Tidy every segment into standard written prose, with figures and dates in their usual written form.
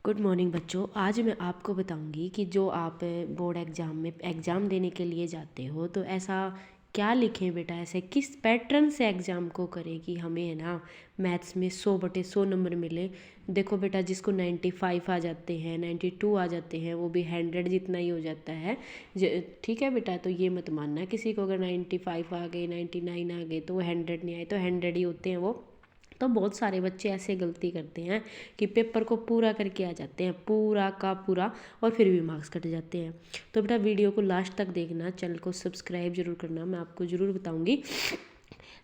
Good morning बच्चों। आज मैं आपको बताऊंगी कि जो आप बोर्ड एग्ज़ाम में एग्ज़ाम देने के लिए जाते हो तो ऐसा क्या लिखें बेटा, ऐसे किस पैटर्न से एग्ज़ाम को करें कि हमें है ना मैथ्स में 100/100 नंबर मिले। देखो बेटा, जिसको 95 आ जाते हैं, 92 आ जाते हैं, वो भी 100 जितना ही हो जाता है। ठीक है बेटा, तो ये मत मानना किसी को अगर 95 आ गए, 99 आ गए तो वो 100 नहीं आए, तो 100 ही होते हैं वो। तो बहुत सारे बच्चे ऐसे गलती करते हैं कि पेपर को पूरा करके आ जाते हैं, पूरा का पूरा, और फिर भी मार्क्स कट जाते हैं। तो बेटा वीडियो को लास्ट तक देखना, चैनल को सब्सक्राइब जरूर करना, मैं आपको ज़रूर बताऊंगी।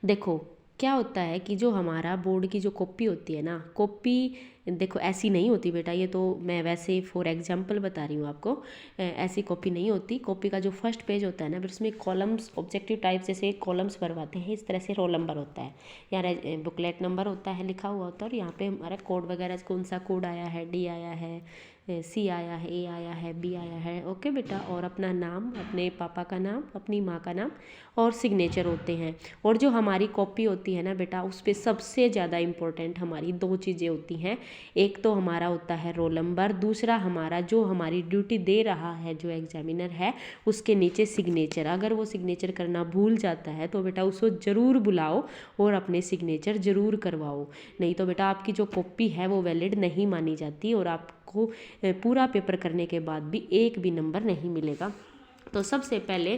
देखो क्या होता है कि जो हमारा बोर्ड की जो कॉपी होती है ना, कॉपी देखो ऐसी नहीं होती बेटा, ये तो मैं वैसे फॉर एग्जांपल बता रही हूँ आपको। ऐसी कॉपी नहीं होती। कॉपी का जो फर्स्ट पेज होता है ना, फिर उसमें कॉलम्स ऑब्जेक्टिव टाइप जैसे कॉलम्स भरवाते हैं, इस तरह से रोल नंबर होता है या बुकलेट नंबर होता है, लिखा हुआ होता है, और यहाँ पे हमारा कोड वगैरह, कौन सा कोड आया है, डी आया है, सी आया है, ए आया है, बी आया है। ओके बेटा, और अपना नाम, अपने पापा का नाम, अपनी माँ का नाम और सिग्नेचर होते हैं। और जो हमारी कॉपी होती है ना बेटा, उस पर सबसे ज़्यादा इम्पोर्टेंट हमारी दो चीज़ें होती हैं। एक तो हमारा होता है रोल नंबर, दूसरा हमारा जो हमारी ड्यूटी दे रहा है जो एग्जामिनर है, उसके नीचे सिग्नेचर। अगर वो सिग्नेचर करना भूल जाता है तो बेटा उसको ज़रूर बुलाओ और अपने सिग्नेचर ज़रूर करवाओ, नहीं तो बेटा आपकी जो कॉपी है वो वैलिड नहीं मानी जाती और आपको पूरा पेपर करने के बाद भी एक भी नंबर नहीं मिलेगा। तो सबसे पहले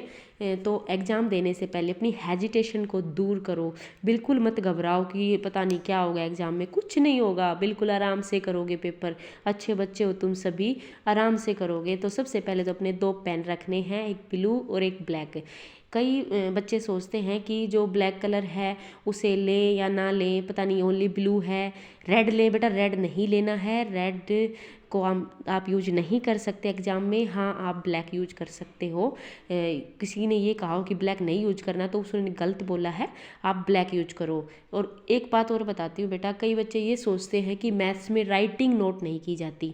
तो एग्ज़ाम देने से पहले अपनी हेजिटेशन को दूर करो। बिल्कुल मत घबराओ कि ये पता नहीं क्या होगा एग्ज़ाम में, कुछ नहीं होगा, बिल्कुल आराम से करोगे पेपर। अच्छे बच्चे हो तुम सभी, आराम से करोगे। तो सबसे पहले तो अपने 2 पेन रखने हैं, एक ब्लू और एक ब्लैक। कई बच्चे सोचते हैं कि जो ब्लैक कलर है उसे लें या ना लें, पता नहीं, ओनली ब्लू है। रेड लें बेटा, रेड नहीं लेना है, रेड को आप यूज नहीं कर सकते एग्ज़ाम में। हाँ, आप ब्लैक यूज कर सकते हो। किसी ने ये कहा हो कि ब्लैक नहीं यूज करना तो उसने गलत बोला है, आप ब्लैक यूज करो। और एक बात और बताती हूँ बेटा, कई बच्चे ये सोचते हैं कि मैथ्स में राइटिंग नोट नहीं की जाती।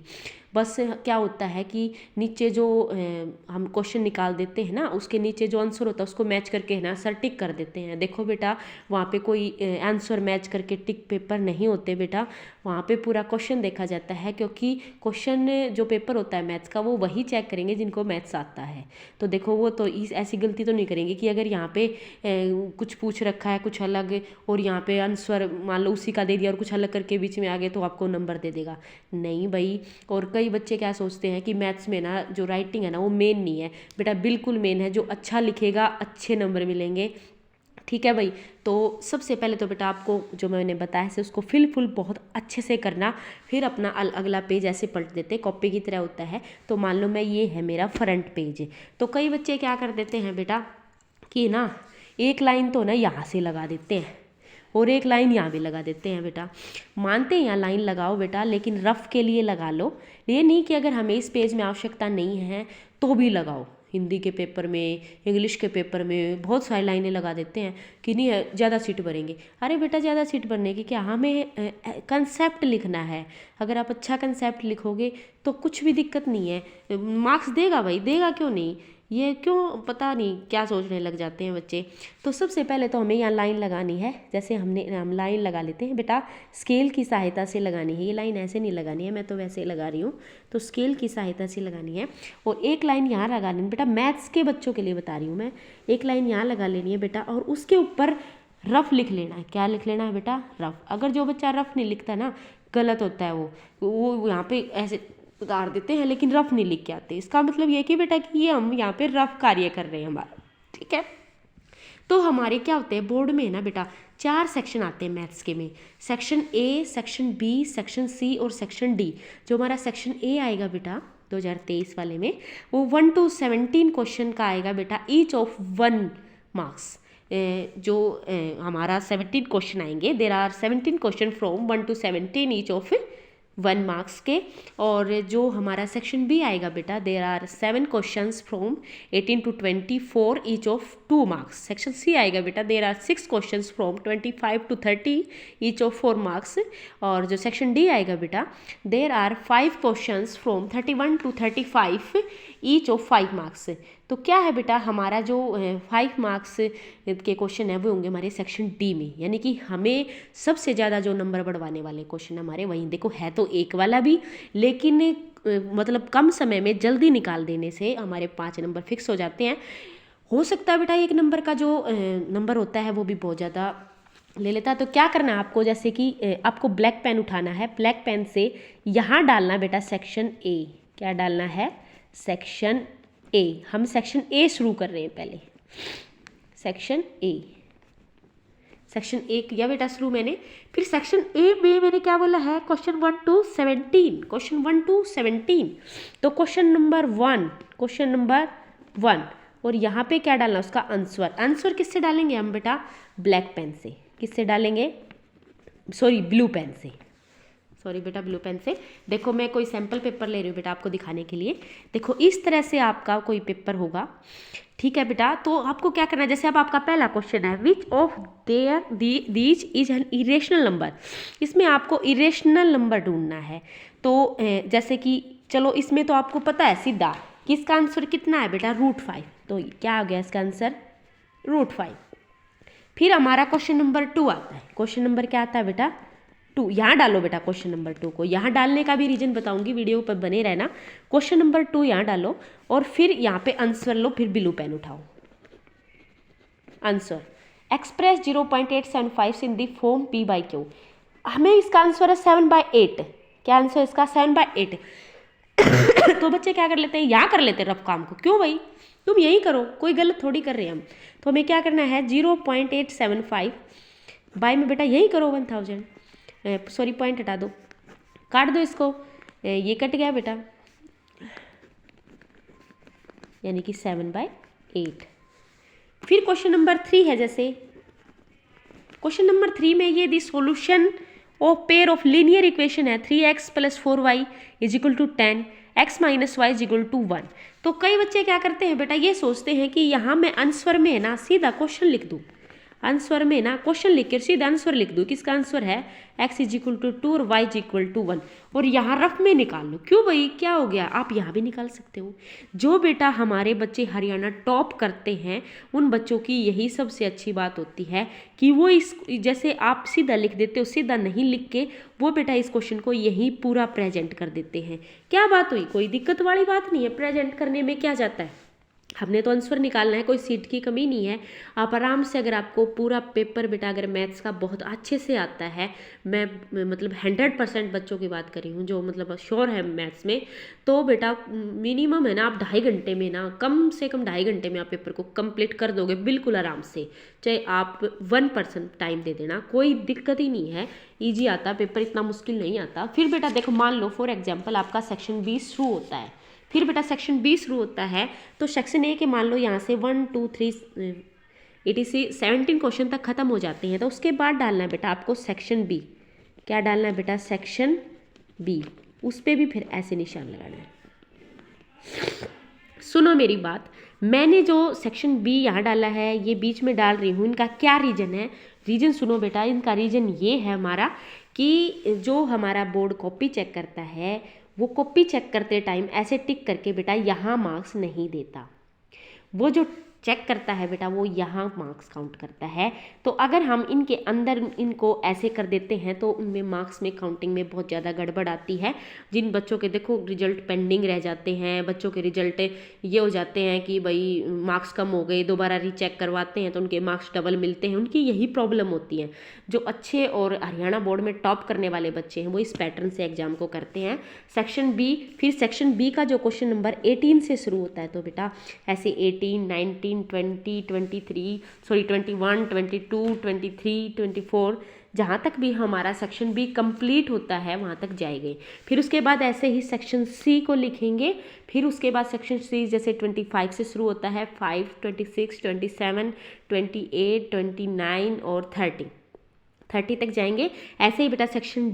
बस क्या होता है कि नीचे जो हम क्वेश्चन निकाल देते हैं ना, उसके नीचे जो आंसर होता है उसको मैच करके है ना सर टिक कर देते हैं। देखो बेटा, वहाँ पे कोई आंसर मैच करके टिक पेपर नहीं होते बेटा, वहाँ पे पूरा क्वेश्चन देखा जाता है, क्योंकि क्वेश्चन जो पेपर होता है मैथ्स का वो वही चेक करेंगे जिनको मैथ्स आता है। तो देखो वो तो ऐसी गलती तो नहीं करेंगे कि अगर यहाँ पे कुछ पूछ रखा है कुछ अलग और यहाँ पे आंसर मान लो उसी का दे दिया और कुछ अलग करके बीच में आ गए तो आपको नंबर दे देगा, नहीं भाई। और कई बच्चे क्या सोचते हैं कि मैथ्स में ना जो राइटिंग है ना वो मेन नहीं है बेटा, बिल्कुल मेन है। जो अच्छा लिखेगा अच्छे नंबर मिलेंगे, ठीक है भाई। तो सबसे पहले तो बेटा आपको जो मैंने बताया है उसको फुल बहुत अच्छे से करना। फिर अपना अगला पेज ऐसे पलट देते, कॉपी की तरह होता है। तो मान लो मैं, ये है मेरा फ्रंट पेज। तो कई बच्चे क्या कर देते हैं बेटा कि ना एक लाइन तो ना यहाँ से लगा देते हैं और एक लाइन यहाँ भी लगा देते हैं बेटा। मानते हैं यहाँ लाइन लगाओ बेटा, लेकिन रफ के लिए लगा लो। ये नहीं कि अगर हमें इस पेज में आवश्यकता नहीं है तो भी लगाओ। हिंदी के पेपर में, इंग्लिश के पेपर में बहुत सारी लाइनें लगा देते हैं कि नहीं ज़्यादा सीट भरेंगे। अरे बेटा, ज़्यादा सीट भरने की क्या, हमें कंसेप्ट लिखना है। अगर आप अच्छा कंसेप्ट लिखोगे तो कुछ भी दिक्कत नहीं है, मार्क्स देगा भाई, देगा क्यों नहीं। ये क्यों पता नहीं क्या सोचने लग जाते हैं बच्चे। तो सबसे पहले तो हमें यहाँ लाइन लगानी है। जैसे हम लाइन लगा लेते हैं बेटा, स्केल की सहायता से लगानी है। ये लाइन ऐसे नहीं लगानी है, मैं तो वैसे लगा रही हूँ, तो स्केल की सहायता से लगानी है। और एक लाइन यहाँ लगा लेनी बेटा, मैथ्स के बच्चों के लिए बता रही हूँ मैं। एक लाइन यहाँ लगा लेनी है बेटा, और उसके ऊपर रफ लिख लेना है। क्या लिख लेना है बेटा, रफ। अगर जो बच्चा रफ नहीं लिखता ना, गलत होता है वो यहाँ पे ऐसे उतार देते हैं लेकिन रफ नहीं लिख के आते। इसका मतलब ये कि बेटा कि ये हम यहाँ पे रफ कार्य कर रहे हैं हमारा, ठीक है। तो हमारे क्या होते हैं बोर्ड में ना बेटा, 4 सेक्शन आते हैं मैथ्स के में। Section A, section B, section C और सेक्शन डी। जो हमारा सेक्शन ए आएगा बेटा 2023 वाले में, वो 1 to 17 क्वेश्चन का आएगा बेटा, ईच ऑफ 1 मार्क्स। जो हमारा 17 क्वेश्चन आएंगे, there are 17 question from 1 to 17 each of 1 marks के। और जो हमारा सेक्शन बी आएगा बेटा, there are 7 questions from 18 to 24 each of 2 marks. Section C आएगा बेटा, there are 6 questions from 25 to 30 each of 4 marks. और जो सेक्शन डी आएगा बेटा, there are 5 questions from 31 to 35 each of 5 marks. तो क्या है बेटा, हमारा जो 5 मार्क्स के क्वेश्चन है वो होंगे हमारे सेक्शन डी में, यानी कि हमें सबसे ज़्यादा जो नंबर बढ़वाने वाले क्वेश्चन हमारे वहीं, देखो है तो एक वाला भी, लेकिन मतलब कम समय में जल्दी निकाल देने से हमारे 5 नंबर फिक्स हो जाते हैं। हो सकता है बेटा एक नंबर का जो नंबर होता है वो भी बहुत ज़्यादा ले लेता है। तो क्या करना है आपको, जैसे कि आपको ब्लैक पेन उठाना है, ब्लैक पेन से यहाँ डालना बेटा सेक्शन ए। क्या डालना है, सेक्शन ए। हम सेक्शन ए शुरू कर रहे हैं पहले, सेक्शन ए। सेक्शन ए किया बेटा शुरू मैंने, फिर सेक्शन ए में मैंने क्या बोला है, क्वेश्चन 1 to 17, क्वेश्चन 1 to 17। तो क्वेश्चन नंबर 1 और यहाँ पे क्या डालना, उसका आंसर। आंसर किससे डालेंगे हम बेटा, ब्लैक पेन से। किससे डालेंगे, सॉरी ब्लू पेन से, सॉरी बेटा ब्लू पेन से। देखो मैं कोई सैम्पल पेपर ले रही हूँ बेटा आपको दिखाने के लिए। देखो इस तरह से आपका कोई पेपर होगा, ठीक है बेटा। तो आपको क्या करना है, जैसे अब आपका पहला क्वेश्चन है, which of their these is an irrational number. इसमें आपको इरेशनल नंबर ढूंढना है। तो जैसे कि चलो इसमें तो आपको पता है सीधा कि इसका आंसर कितना है बेटा, √5। तो क्या हो गया इसका आंसर, √5। फिर हमारा क्वेश्चन नंबर 2 आता है। क्वेश्चन नंबर क्या आता है बेटा, 2। यहाँ डालो बेटा क्वेश्चन नंबर 2 को। यहाँ डालने का भी रीजन बताऊंगी, वीडियो पर बने रहना। क्वेश्चन नंबर 2 यहाँ डालो और फिर यहाँ पे आंसर लो, फिर ब्लू पेन उठाओ। Answer express 0.875 in the form P/Q। हमें इसका आंसर है 7/8। क्या आंसर इसका, 7/8। तो बच्चे क्या कर लेते हैं, यहाँ कर लेते हैं रफ काम को। क्यों भाई, तुम यही करो, कोई गलत थोड़ी कर रहे हैं हम। तो हमें क्या करना है, 0.875 बाय में बेटा यही करो 1000, सॉरी पॉइंट हटा दो, काट दो इसको, ये कट गया बेटा, यानी कि 7/8। फिर क्वेश्चन नंबर 3 है, जैसे क्वेश्चन नंबर 3 में ये दी solution of pair of linear equation है 3x + 4y = 10, x - y = 1। तो कई बच्चे क्या करते हैं बेटा, ये सोचते हैं कि यहाँ मैं आंसर में ना सीधा क्वेश्चन लिख दूँ, आंसर में ना क्वेश्चन लिख कर सीधा आंसर लिख दूँ। किसका आंसर है, x = 2 और y = 1, और यहाँ रफ में निकाल लो। क्यों भाई, क्या हो गया, आप यहाँ भी निकाल सकते हो। जो बेटा हमारे बच्चे हरियाणा टॉप करते हैं उन बच्चों की यही सबसे अच्छी बात होती है कि वो इस, जैसे आप सीधा लिख देते हो, सीधा नहीं लिख के वो बेटा इस क्वेश्चन को यही पूरा प्रेजेंट कर देते हैं। क्या बात हुई, कोई दिक्कत वाली बात नहीं है, प्रेजेंट करने में क्या जाता है, हमने तो आंसर निकालना है, कोई सीट की कमी नहीं है। आप आराम से, अगर आपको पूरा पेपर बेटा अगर मैथ्स का बहुत अच्छे से आता है, मैं मतलब 100% बच्चों की बात कर रही हूँ जो मतलब श्योर है मैथ्स में, तो बेटा मिनिमम है ना आप 2.5 घंटे में ना, कम से कम 2.5 घंटे में आप पेपर को कंप्लीट कर दोगे बिल्कुल आराम से। चाहे आप 1% टाइम दे देना, कोई दिक्कत ही नहीं है, ईजी आता पेपर, इतना मुश्किल नहीं आता। फिर बेटा देखो, मान लो फॉर एग्जाम्पल आपका सेक्शन 20 शुरू होता है, फिर बेटा सेक्शन 20 शुरू होता है, तो सेक्शन ए के मान लो यहाँ से 1 2 3 17 क्वेश्चन तक खत्म हो जाते हैं। तो उसके बाद डालना है बेटा आपको सेक्शन बी। क्या डालना है बेटा, सेक्शन बी। उस पर भी फिर ऐसे निशान लगाना है। सुनो मेरी बात, मैंने जो सेक्शन बी यहाँ डाला है, ये बीच में डाल रही हूँ, इनका क्या रीजन है, रीजन सुनो बेटा। इनका रीजन ये है हमारा कि जो हमारा बोर्ड कॉपी चेक करता है, वो कॉपी चेक करते टाइम ऐसे टिक करके बेटा यहाँ मार्क्स नहीं देता, वो जो चेक करता है बेटा वो यहाँ मार्क्स काउंट करता है। तो अगर हम इनके अंदर इनको ऐसे कर देते हैं तो उनमें मार्क्स में काउंटिंग में बहुत ज़्यादा गड़बड़ आती है। जिन बच्चों के देखो रिजल्ट पेंडिंग रह जाते हैं, बच्चों के रिजल्ट ये हो जाते हैं कि भाई मार्क्स कम हो गए, दोबारा रीचेक करवाते हैं तो उनके मार्क्स डबल मिलते हैं, उनकी यही प्रॉब्लम होती है। जो अच्छे और हरियाणा बोर्ड में टॉप करने वाले बच्चे हैं वो इस पैटर्न से एग्जाम को करते हैं। सेक्शन बी, फिर सेक्शन बी का जो क्वेश्चन नंबर 18 से शुरू होता है, तो बेटा ऐसे 18 19 20 23 सॉरी 21 22 23 24 जहाँ तक भी हमारा सेक्शन बी कंप्लीट होता है वहाँ तक जाएंगे। फिर उसके बाद ऐसे ही सेक्शन सी को लिखेंगे। फिर उसके बाद सेक्शन सी जैसे 25 से शुरू होता है, 5 26 27 28 29 और 30 तक जाएंगे। ऐसे ही बेटा सेक्शन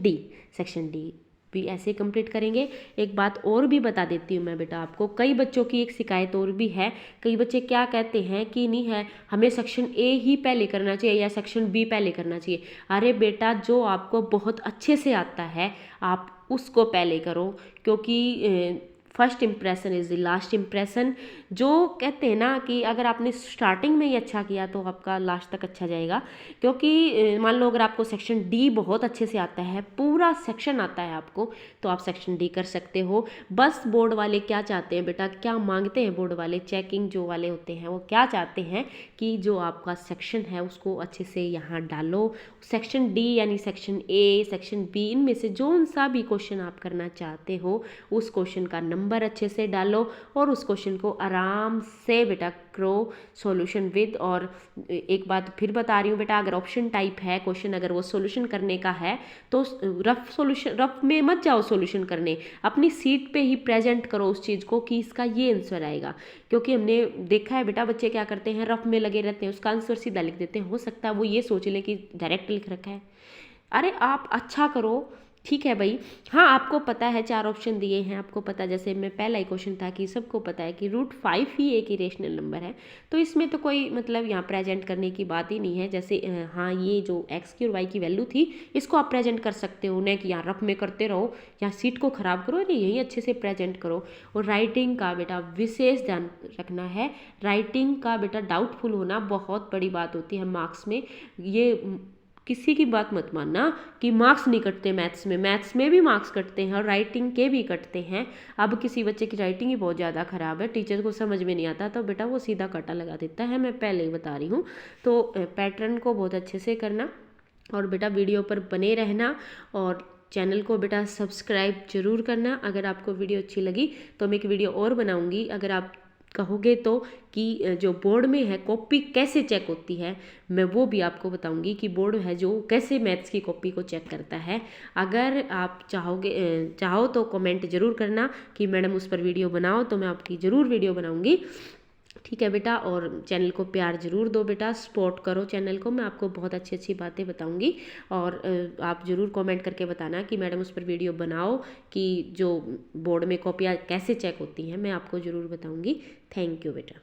डी भी ऐसे कंप्लीट करेंगे। एक बात और भी बता देती हूँ मैं बेटा आपको, कई बच्चों की एक शिकायत और भी है, कई बच्चे क्या कहते हैं कि नहीं है हमें सेक्शन ए ही पहले करना चाहिए या सेक्शन बी पहले करना चाहिए। अरे बेटा जो आपको बहुत अच्छे से आता है आप उसको पहले करो, क्योंकि first impression is the last impression. जो कहते हैं ना कि अगर आपने स्टार्टिंग में ही अच्छा किया तो आपका लास्ट तक अच्छा जाएगा। क्योंकि मान लो अगर आपको सेक्शन डी बहुत अच्छे से आता है, पूरा सेक्शन आता है आपको, तो आप सेक्शन डी कर सकते हो। बस बोर्ड वाले क्या चाहते हैं बेटा, क्या मांगते हैं बोर्ड वाले, चेकिंग जो वाले होते हैं वो क्या चाहते हैं कि जो आपका सेक्शन है उसको अच्छे से यहाँ डालो। सेक्शन डी यानी सेक्शन ए, सेक्शन बी, इनमें से जो सा भी क्वेश्चन आप करना चाहते हो उस क्वेश्चन का नंबर अच्छे से डालो और उस क्वेश्चन को आराम से बेटा करो सॉल्यूशन विद। और एक बात फिर बता रही हूँ बेटा, अगर ऑप्शन टाइप है क्वेश्चन, अगर वो सॉल्यूशन करने का है तो रफ सॉल्यूशन, रफ में मत जाओ सॉल्यूशन करने, अपनी सीट पे ही प्रेजेंट करो उस चीज़ को कि इसका ये आंसर आएगा। क्योंकि हमने देखा है बेटा बच्चे क्या करते हैं, रफ में लगे रहते हैं, उसका आंसर सीधा लिख देते हैं। हो सकता है वो ये सोच ले कि डायरेक्ट लिख रखा है। अरे आप अच्छा करो, ठीक है भाई। हाँ आपको पता है 4 ऑप्शन दिए हैं, आपको पता, जैसे मैं पहला ही क्वेश्चन था कि सबको पता है कि √5 ही एक इरेशनल नंबर है, तो इसमें तो कोई मतलब यहाँ प्रेजेंट करने की बात ही नहीं है। जैसे हाँ ये जो x की और y की वैल्यू थी इसको आप प्रेजेंट कर सकते हो, न कि यहाँ रफ में करते रहो, यहाँ सीट को ख़राब करो, अरे यही अच्छे से प्रेजेंट करो। और राइटिंग का बेटा विशेष ध्यान रखना है, राइटिंग का बेटा डाउटफुल होना बहुत बड़ी बात होती है मार्क्स में। ये किसी की बात मत मानना कि मार्क्स नहीं कटते मैथ्स में, मैथ्स में भी मार्क्स कटते हैं और राइटिंग के भी कटते हैं। अब किसी बच्चे की राइटिंग ही बहुत ज़्यादा ख़राब है, टीचर को समझ में नहीं आता, तो बेटा वो सीधा कटा लगा देता है, मैं पहले ही बता रही हूँ। तो पैटर्न को बहुत अच्छे से करना और बेटा वीडियो पर बने रहना और चैनल को बेटा सब्सक्राइब जरूर करना। अगर आपको वीडियो अच्छी लगी तो मैं एक वीडियो और बनाऊँगी, अगर आप कहोगे तो, कि जो बोर्ड में है कॉपी कैसे चेक होती है, मैं वो भी आपको बताऊंगी कि बोर्ड है जो कैसे मैथ्स की कॉपी को चेक करता है। अगर आप चाहो तो कमेंट ज़रूर करना कि मैडम उस पर वीडियो बनाओ, तो मैं आपकी ज़रूर वीडियो बनाऊंगी, ठीक है बेटा। और चैनल को प्यार ज़रूर दो बेटा, सपोर्ट करो चैनल को, मैं आपको बहुत अच्छी अच्छी बातें बताऊंगी। और आप ज़रूर कमेंट करके बताना कि मैडम उस पर वीडियो बनाओ कि जो बोर्ड में कॉपियाँ कैसे चेक होती हैं, मैं आपको ज़रूर बताऊंगी। थैंक यू बेटा।